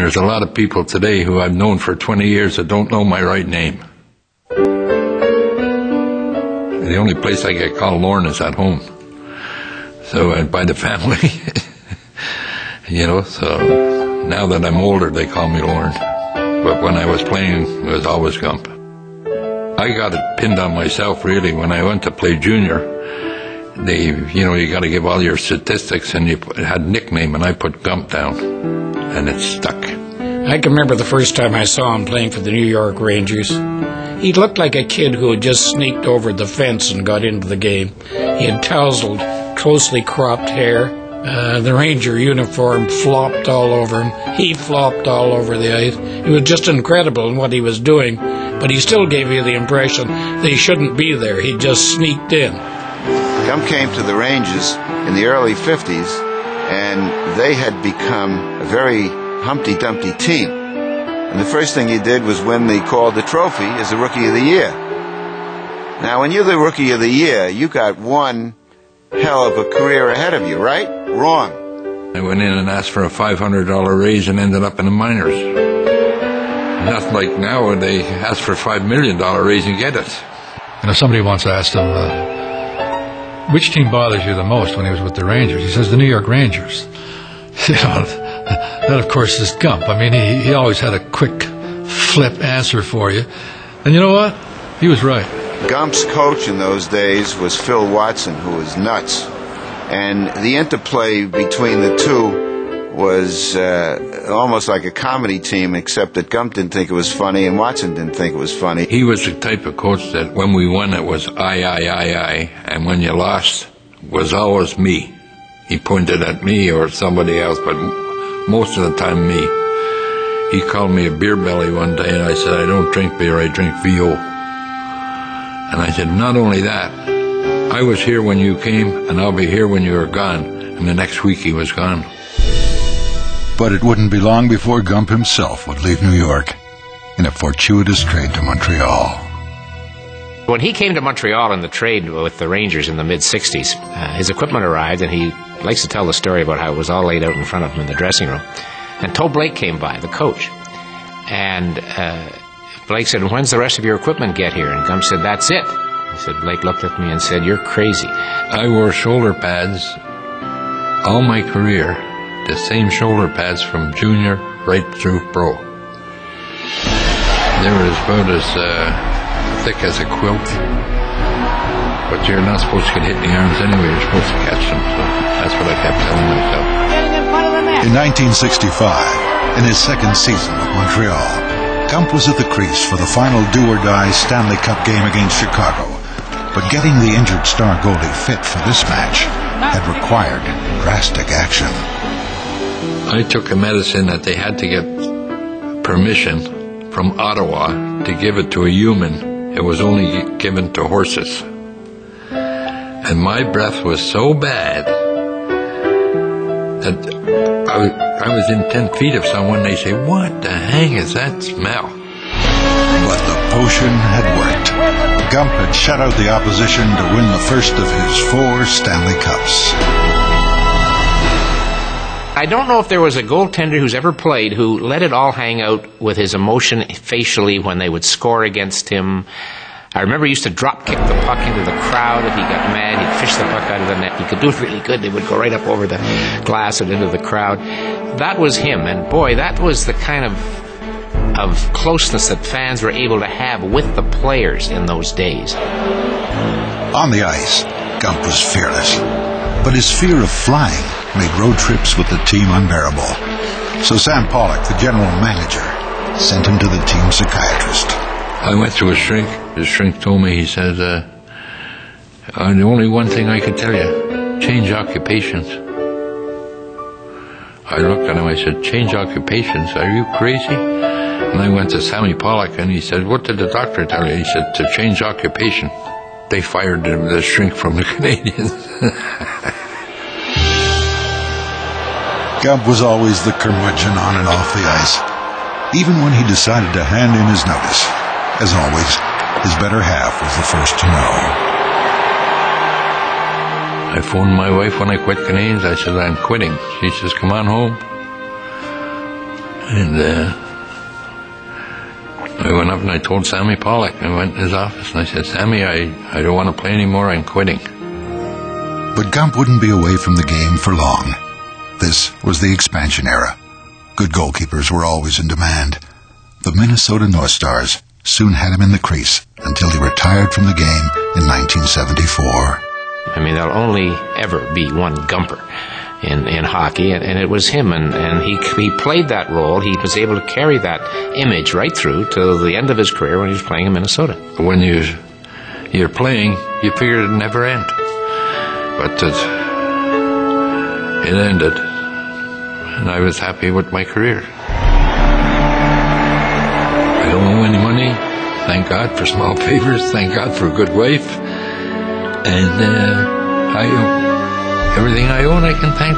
there's a lot of people today who I've known for 20 years that don't know my right name. The only place I get called Lorn is at home. So by the family. So now that I'm older, they call me Lorn. But when I was playing, it was always Gump. I got it pinned on myself, really, when I went to play junior. You got to give all your statistics, and you had nickname, and I put Gump down, and it stuck. I can remember the first time I saw him playing for the New York Rangers. He looked like a kid who had just sneaked over the fence and got into the game. He had tousled, closely cropped hair. The Ranger uniform flopped all over him. He flopped all over the ice. It was just incredible in what he was doing, but he still gave you the impression that he shouldn't be there. He just sneaked in. Gump came to the Rangers in the early 50s, and they had become a very Humpty Dumpty team. And the first thing he did was win the Calder Trophy as the Rookie of the Year. Now, when you're the Rookie of the Year, you got one hell of a career ahead of you, right? Wrong. I went in and asked for a $500 raise and ended up in the minors. Not like now where they ask for a $5 million raise and get it. Somebody once asked him, which team bothers you the most when he was with the Rangers? He says, the New York Rangers. That, of course, is Gump. I mean, he always had a quick flip answer for you. And you know what? He was right. Gump's coach in those days was Phil Watson, who was nuts. And the interplay between the two was almost like a comedy team, except that Gump didn't think it was funny and Watson didn't think it was funny. He was the type of coach that when we won it was I, and when you lost was always me. He pointed at me or somebody else, but most of the time me. He called me a beer belly one day, and I said, I don't drink beer, I drink VO. And I said, not only that, I was here when you came, and I'll be here when you are gone. And the next week he was gone. But it wouldn't be long before Gump himself would leave New York in a fortuitous trade to Montreal. When he came to Montreal in the trade with the Rangers in the mid-'60s, his equipment arrived, and he likes to tell the story about how it was all laid out in front of him in the dressing room. And Toe Blake came by, the coach. And Blake said, when's the rest of your equipment get here? And Gump said, that's it. He said, Blake looked at me and said, you're crazy. I wore shoulder pads all my career, the same shoulder pads from junior right through pro. They were about as thick as a quilt, but you're not supposed to get hit in the arms anyway, you're supposed to catch them, so that's what I kept telling myself. In 1965, in his second season with Montreal, Gump was at the crease for the final do-or-die Stanley Cup game against Chicago, but getting the injured star goalie fit for this match had required drastic action. I took a medicine that they had to get permission from Ottawa to give it to a human. It was only given to horses. And my breath was so bad that I was in 10 feet of someone. They say, what the hang is that smell? But the potion had worked. Gump had shut out the opposition to win the first of his 4 Stanley Cups. I don't know if there was a goaltender who's ever played who let it all hang out with his emotion facially when they would score against him. I remember he used to drop kick the puck into the crowd. If he got mad, he'd fish the puck out of the net. He could do it really good. They would go right up over the glass and into the crowd. That was him, and boy, that was the kind of closeness that fans were able to have with the players in those days. On the ice, Gump was fearless, but his fear of flying made road trips with the team unbearable. So Sam Pollock, the general manager, sent him to the team psychiatrist. I went to a shrink. The shrink told me, he said, the only one thing I can tell you, change occupations. I looked at him, I said, change occupations? Are you crazy? And I went to Sammy Pollock, and he said, what did the doctor tell you? He said, to change occupation. They fired the shrink from the Canadians. Gump was always the curmudgeon on and off the ice, even when he decided to hand in his notice. As always, his better half was the first to know. I phoned my wife when I quit Canadians. I said, I'm quitting. She says, come on home. And I went up and I told Sammy Pollock. I went in his office and I said, Sammy, I don't want to play anymore. I'm quitting. But Gump wouldn't be away from the game for long. This was the expansion era. Good goalkeepers were always in demand. The Minnesota North Stars soon had him in the crease until he retired from the game in 1974. I mean, there'll only ever be one Gumper in hockey, and it was him, and he played that role. He was able to carry that image right through to the end of his career when he was playing in Minnesota. When you're playing, you figured it'd never end. But it ended, and I was happy with my career. I don't owe any money. Thank God for small favors. Thank God for a good wife. And everything I own, I can thank